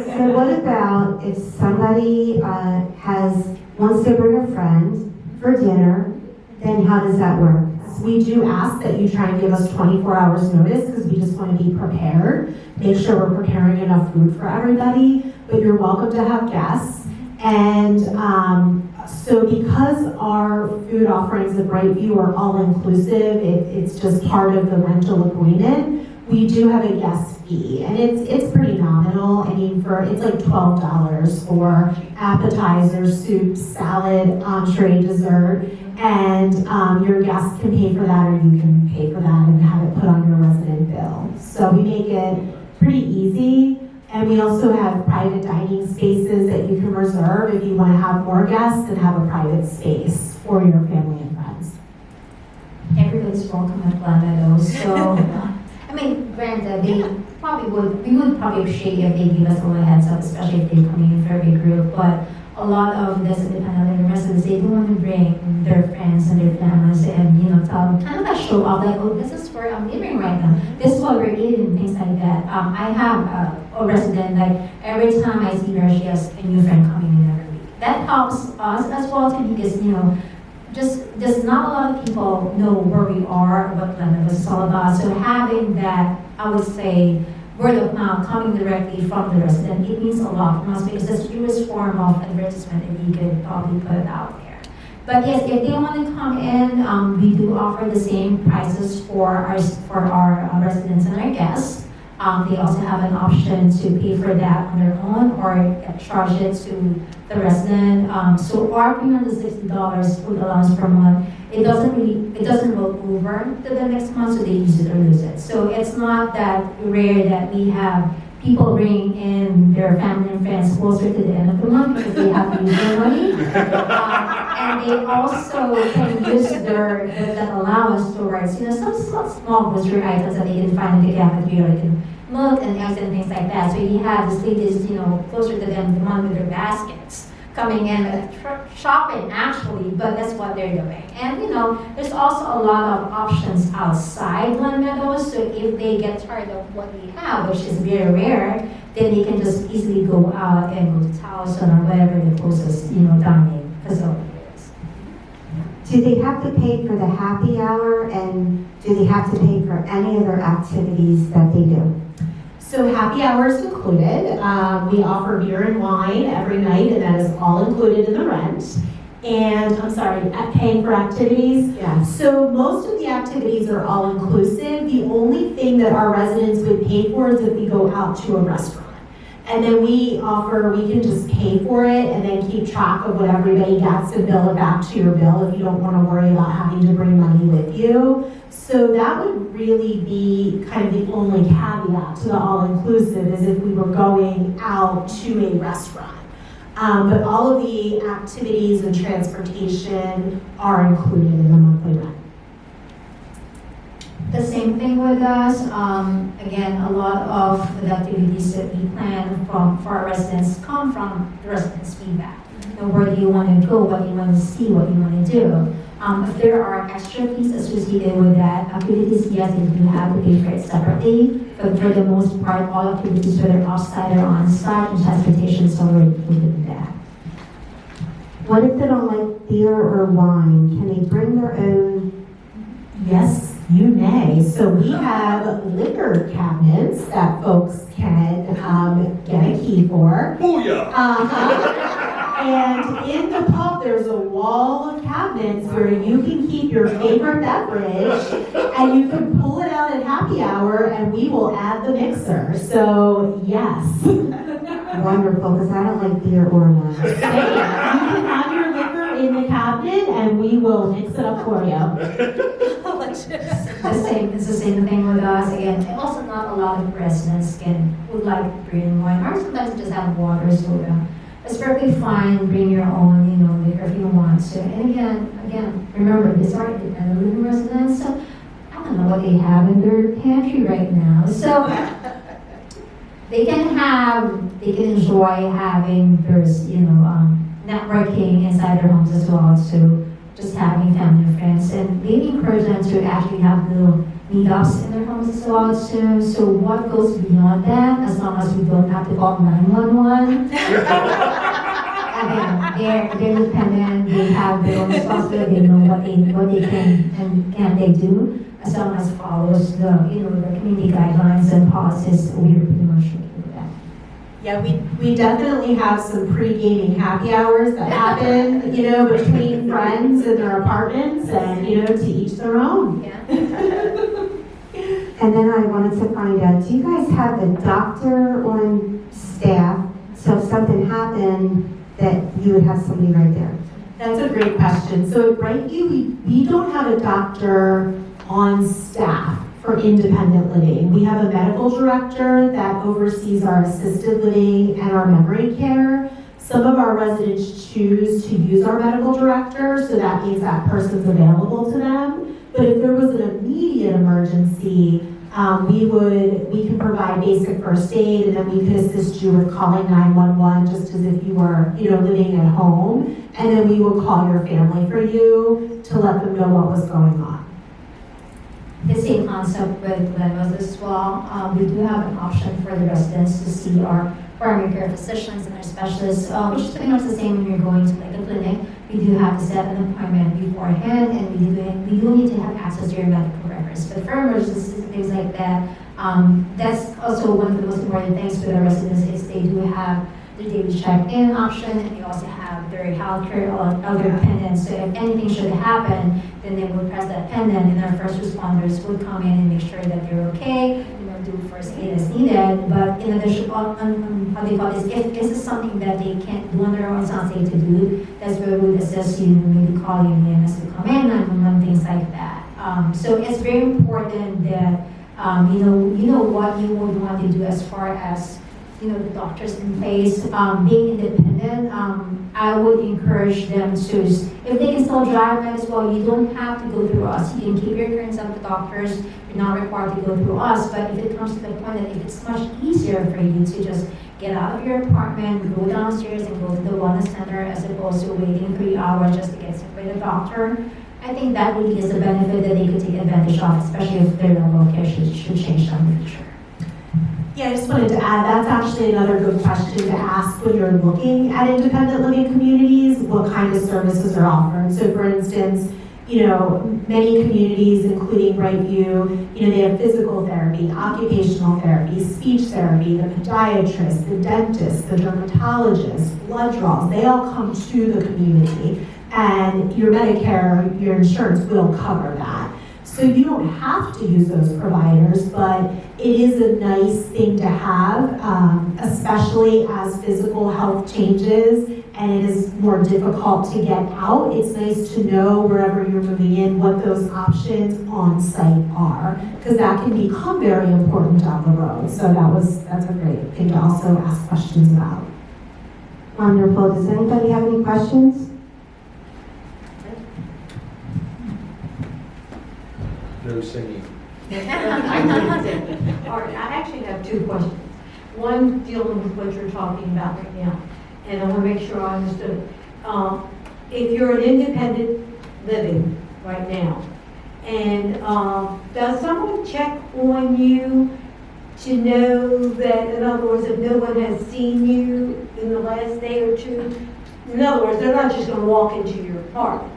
So what about if somebody wants to bring a friend for dinner, then how does that work? We do ask that you try and give us 24 hours notice because we just want to be prepared, make sure we're preparing enough food for everybody, but you're welcome to have guests. And so because our food offerings at Brightview are all inclusive, it's just part of the rental agreement, we do have a guest fee, and it's pretty nominal. I mean, it's like $12 for appetizers, soup, salad, entree, dessert, and your guests can pay for that, or you can pay for that and have it put on your resident bill. So we make it pretty easy, and we also have private dining spaces that you can reserve if you want to have more guests and have a private space for your family and friends. Everybody's welcome at Glen Meadows, so, granted, we would probably appreciate if they give us a little heads up, especially if they're coming in for a big group, but a lot of this independent living residents, they don't want to bring their friends and their families and, tell them, kind of like show off, like, oh, this is where I'm living right now, this is what we're eating, things like that. I have a resident, like, every time I see her, she has a new friend coming in every week. That helps us as well, too, because, just not a lot of people know where we are, what Glen Meadows is all about. So having that, I would say, word of mouth coming directly from the resident, it means a lot from us because it's the truest form of advertisement that you could probably put out there. But yes, if they want to come in, we do offer the same prices for our residents and our guests. They also have an option to pay for that on their own or charge it to the resident. So our $360 food allowance per month, it doesn't roll over to the next month, so they use it or lose it. So it's not that rare that we have people bringing in their family and friends closer to the end of the month because they have to use their money. And they also can use that allowance towards, some small grocery items that they can find in the cafeteria. They can milk and eggs and things like that. So you have these ladies, closer to them, the one with their baskets, coming in shopping actually, but that's what they're doing. And there's also a lot of options outside Glen Meadows, so if they get tired of what we have, which is very rare, then they can just easily go out and go to Towson or whatever the closest, dining facility is. Do they have to pay for the happy hour, and do they have to pay for any other activities that they do? So happy hour is included. We offer beer and wine every night, and that is all included in the rent. And I'm sorry, paying for activities? Yes. So most of the activities are all inclusive. The only thing that our residents would pay for is if we go out to a restaurant. And then we can just pay for it and then keep track of what everybody gets and bill it back to your bill if you don't want to worry about having to bring money with you. So that would really be kind of the only caveat to the all-inclusive, is if we were going out to a restaurant. But all of the activities and transportation are included in the monthly rent. The same thing with us. Again, a lot of the activities that we plan for our residents come from the residents' feedback. Where do you want to go? What do you want to see? What do you want to do? If there are extra fees associated with that activities, yes, they do have to pay for it separately. But for the most part, all activities, whether offsite or on-site, and transportation is already included in that. What if they don't like beer or wine? Can they bring their own? Yes, you may. So we have liquor cabinets that folks can get a key for. Booyah! And in the pub, there's a wall of cabinets where you can keep your favorite beverage, and you can pull it out at happy hour, and we will add the mixer. So yes. Wonderful, because I don't like beer or wine. You can have your liquor in the cabinet, and we will mix it up for you. It's the same thing with us. Again, and also not a lot of residents would like beer and wine, or sometimes just have water, soda. It's perfectly fine. Bring your own, liquor if you want to. And again, remember, these are independent living residents, so I don't know what they have in their pantry right now. So they can enjoy having networking inside their homes as well, so just having family and friends, and maybe encourage them to actually have little meetups in their homes as well too. So what goes beyond that, as long as we don't have to call 911. Again, they're independent, they have their own responsibility, they know what they can and can't do, as long as it follows the community guidelines and policies. We're pretty much okay with that. Yeah, we definitely have some pre-gaming happy hours that happen, between friends in their apartments, and, to each their own. Yeah. And then I wanted to find out, do you guys have a doctor on staff? So if something happened, that you would have somebody right there? That's a great question. So at Brightview, we don't have a doctor on staff for independent living. We have a medical director that oversees our assisted living and our memory care. Some of our residents choose to use our medical director, so that means that person's available to them. But if there was an immediate emergency, we can provide basic first aid, and then we could assist you with calling 911, just as if you were, living at home. And then we will call your family for you to let them know what was going on. The same concept with Glenwood as well. We do have an option for the residents to see our primary care physicians and our specialists, which is pretty much the same when you're going to a clinic. We do have to set an appointment beforehand, and we do need to have access to your medical records. But for emergencies and things like that, that's also one of the most important things for the residents, is they do have the daily check-in option, and they also have their healthcare or other pendants. So if anything should happen, then they would press that pendant, and our first responders would come in and make sure that they're okay, do first aid as needed. But in addition, how they call this, if this is something that they can't do on their own, it's not safe to do, that's where we would assist you, maybe call you EMS to come in, and things like that. So it's very important that you know what you would want to do as far as the doctors in place, being independent, I would encourage them to, if they can still drive, might as well. You don't have to go through us. You can keep your clearance up to doctors. You're not required to go through us. But if it comes to the point that if it's much easier for you to just get out of your apartment, go downstairs and go to the wellness center as opposed to waiting 3 hours just to get seen by the doctor, I think that really is a benefit that they could take advantage of, especially if their location should change in the future. Yeah, I just wanted to add, that's actually another good question to ask when you're looking at independent living communities, what kind of services are offered. So for instance, many communities, including Brightview, they have physical therapy, occupational therapy, speech therapy, the podiatrist, the dentist, the dermatologist, blood draws, they all come to the community. And your Medicare, your insurance will cover that. So you don't have to use those providers, but it is a nice thing to have, especially as physical health changes and it is more difficult to get out. It's nice to know wherever you're moving in what those options on site are, because that can become very important down the road. So that's a great thing to also ask questions about. Wonderful. Does anybody have any questions? No singing. All right, I actually have two questions. One dealing with what you're talking about right now, and I want to make sure I understood. If you're an independent living right now, and does someone check on you to know that, in other words, if no one has seen you in the last day or two, in other words, they're not just going to walk into your apartment.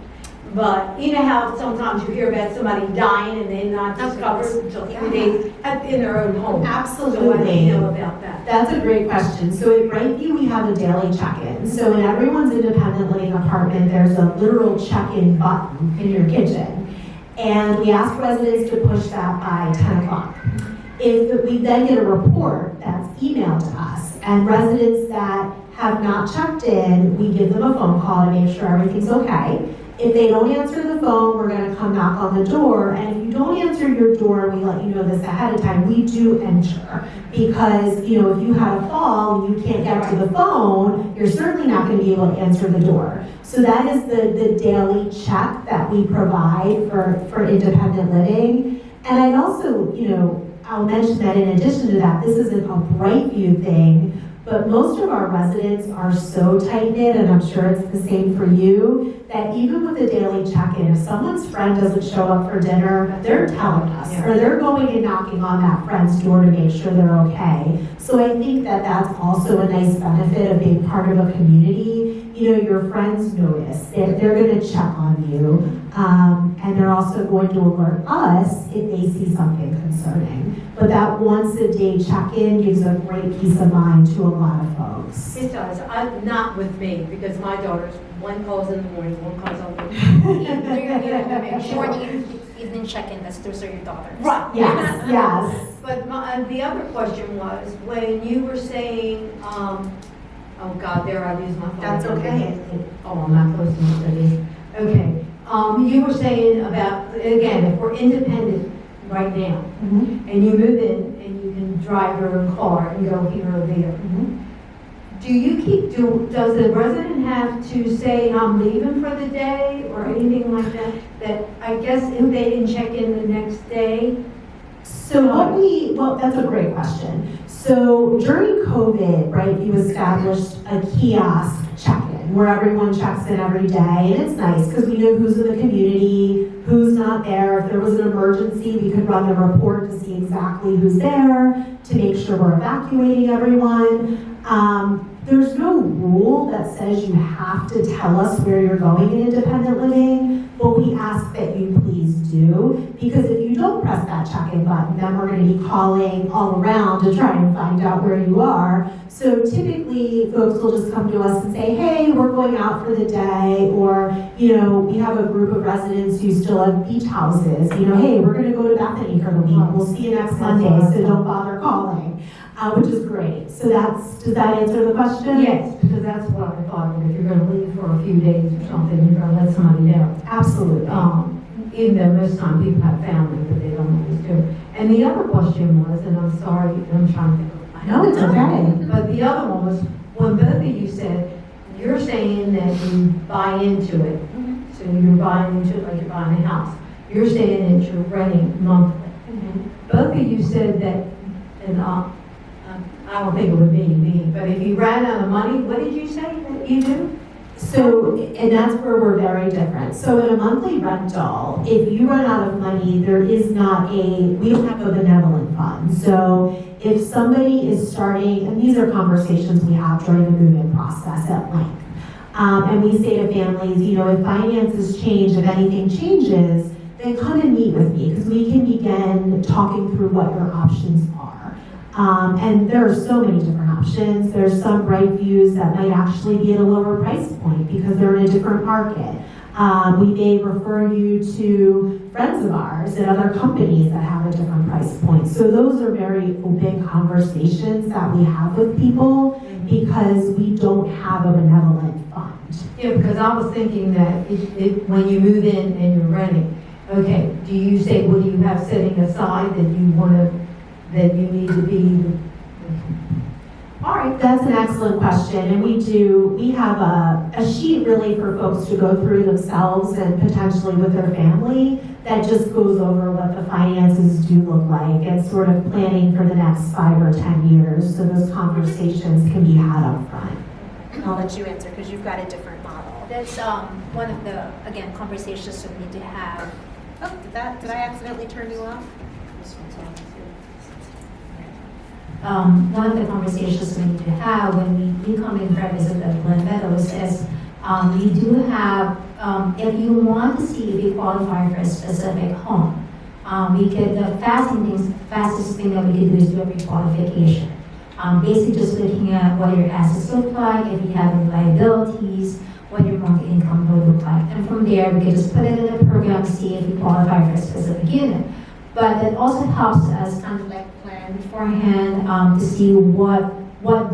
But you know how sometimes you hear about somebody dying and they're not discovered until 3 days in their own home. So I Absolutely. don't know about that. That's a great question. So at Brightview, we have a daily check-in. So in everyone's independent living apartment, there's a literal check-in button in your kitchen. And we ask residents to push that by 10 o'clock. If we then get a report that's emailed to us, and residents that have not checked in, we give them a phone call to make sure everything's okay. If they don't answer the phone, we're gonna come knock on the door, and if you don't answer your door, we let you know this ahead of time, we do enter. Because, if you had a fall and you can't get to the phone, you're certainly not gonna be able to answer the door. So that is the daily check that we provide for independent living. And I'd also, I'll mention that in addition to that, this isn't a Brightview thing, but most of our residents are so tight-knit, and I'm sure it's the same for you, that even with a daily check-in, if someone's friend doesn't show up for dinner, they're telling us, or they're going and knocking on that friend's door to make sure they're okay. So I think that that's also a nice benefit of being part of a community. Your friends notice, they're gonna check on you, and they're also going to alert us if they see something concerning. But that once-a-day check-in gives a great peace of mind to a lot of folks. It does. Not with me, because my daughter's, one calls in the morning, one calls on the Make sure you evening check-in, that's those are your daughters. Right. Yes, yes. But the other question was, when you were saying, oh God, there I lose my phone. That's okay. Oh, I'm not close enough to this. Okay. You were saying about, again, if we're independent right now, and you move in and you can drive your own car and go here or there, does the resident have to say, I'm leaving for the day or anything like that? That I guess if they didn't check in the next day? So that's a great question. So during COVID, right, you established a kiosk check-in where everyone checks in every day, and it's nice because we know who's in the community, who's not there. If there was an emergency, we could run the report to see exactly who's there, to make sure we're evacuating everyone. There's no rule that says you have to tell us where you're going in independent living, but we ask that you please do, because if you don't press that check-in button, then we're going to be calling all around to try and find out where you are. So typically, folks will just come to us and say, hey, we're going out for the day, or, we have a group of residents who still have beach houses, hey, we're going to go to Bethany for the week, we'll see you next Monday, so don't bother calling. Which is great. So does that answer the question? Yes, because that's what I thought. If you're going to leave for a few days or something, you're going to let somebody know. Absolutely. Even though most time people have family, but they don't always do. And the other question was, and I'm sorry, I'm trying to think. No, it's okay. But the other one was, when both of you said, you're saying that you buy into it. So you're buying into it like you're buying a house. You're saying that you're renting monthly. Both of you said that, and I don't think it would be me, but if you ran out of money, what did you say that you do? So, and that's where we're very different. So in a monthly rental, if you run out of money, there is not we don't have a benevolent fund. So if somebody is starting, and these are conversations we have during the move-in process at length. And we say to families, if finances change, if anything changes, then come and meet with me because we can begin talking through what your options are. And there are so many different options. There's some Brightviews that might actually be at a lower price point because they're in a different market. We may refer you to friends of ours at other companies that have a different price point. So those are very open conversations that we have with people because we don't have a benevolent fund. Yeah, because I was thinking that when you move in and you're renting, okay, do you say, what do you have setting aside that you need to be? All right, that's an excellent question. And we have a sheet really for folks to go through themselves and potentially with their family that just goes over what the finances do look like and sort of planning for the next 5 or 10 years. So those conversations can be had up front. I'll let you answer because you've got a different model. That's one of the, again, conversations we need to have. Oh, did I accidentally turn you off? One of the conversations we need to have when we come in for a visit at Glen Meadows is we do have, if you want to see if you qualify for a specific home, the fastest thing that we could do is do a requalification. Basically just looking at what your assets look like, if you have any liabilities, what your monthly income will look like. And from there, we can just put it in a program to see if you qualify for a specific unit. But it also helps us kind of like plan beforehand to see what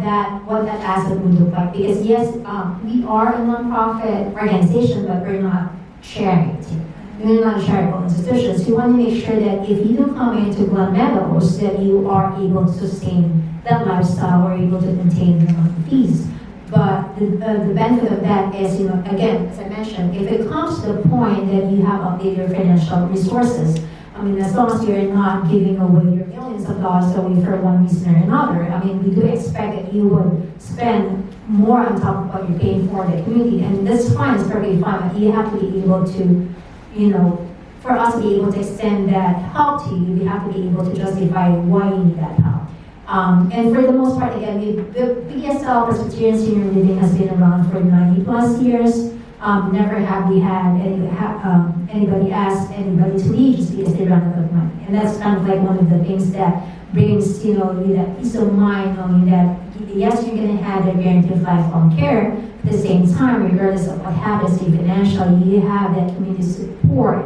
that asset would look like. Because yes, we are a nonprofit organization, but we're not charity. We're not a charitable institution. So you want to make sure that if you do come into Glen Meadows, that you are able to sustain that lifestyle or able to maintain the monthly fees. But the benefit of that is, again, as I mentioned, if it comes to the point that you have updated your financial resources, as long as you're not giving away your millions of dollars away for one reason or another, we do expect that you would spend more on top of what you're paying for the community. And that's fine, it's perfectly fine, but you have to be able to, for us to be able to extend that help to you, we have to be able to justify why you need that help. And for the most part, again, the PSL, Presbyterian Senior Living, has been around for 90+ years. Never have we had anybody ask anybody to leave just because they run out of money. And that's kind of like one of the things that brings, you that peace of mind, knowing that yes, you're going to have that guaranteed lifelong care. At the same time, regardless of what happens to you financially, you have that community support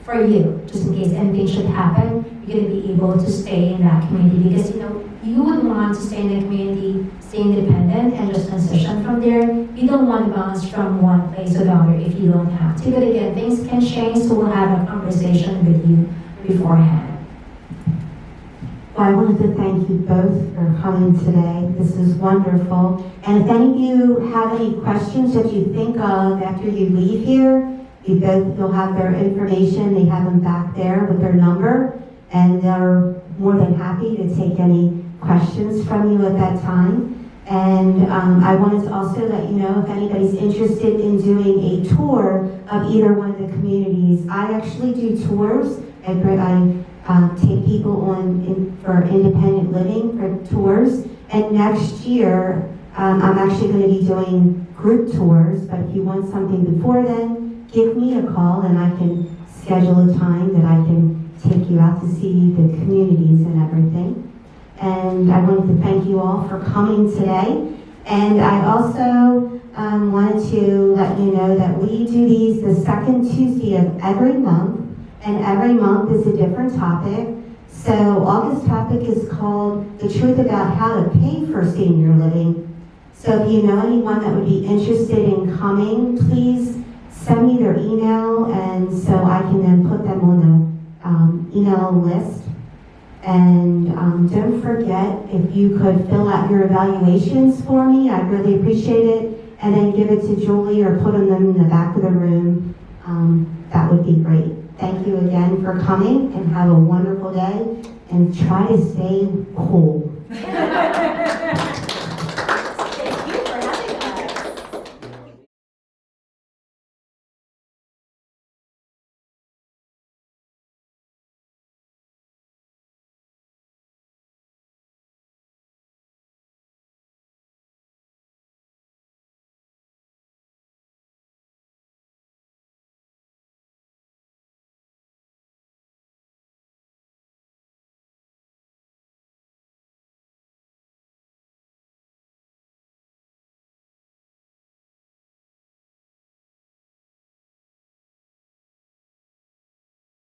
for you, just in case anything should happen. You're going to be able to stay in that community because you would want to stay in the community, stay independent, and just transition from there. You don't want to bounce from one place to another if you don't have to. But again, things can change, so we'll have a conversation with you beforehand. Well, I wanted to thank you both for coming today. This is wonderful. And if any of you have any questions that you think of after you leave here, you'll have their information. They have them back there with their number. And they're more than happy to take any questions from you at that time. And I wanted to also let you know if anybody's interested in doing a tour of either one of the communities. I actually do tours. I take people for independent living for tours. And next year, I'm actually going to be doing group tours. But if you want something before then, give me a call and I can schedule a time that I can take you out to see the communities and everything. And I wanted to thank you all for coming today. And I also wanted to let you know that we do these the second Tuesday of every month, and every month is a different topic. So August topic is called The Truth About How to Pay for Senior Living. So if you know anyone that would be interested in coming, please send me their email, and so I can then put them on the email list. And don't forget, if you could fill out your evaluations for me, I'd really appreciate it. And then give it to Julie or put them in the back of the room. That would be great. Thank you again for coming and have a wonderful day and try to stay cool.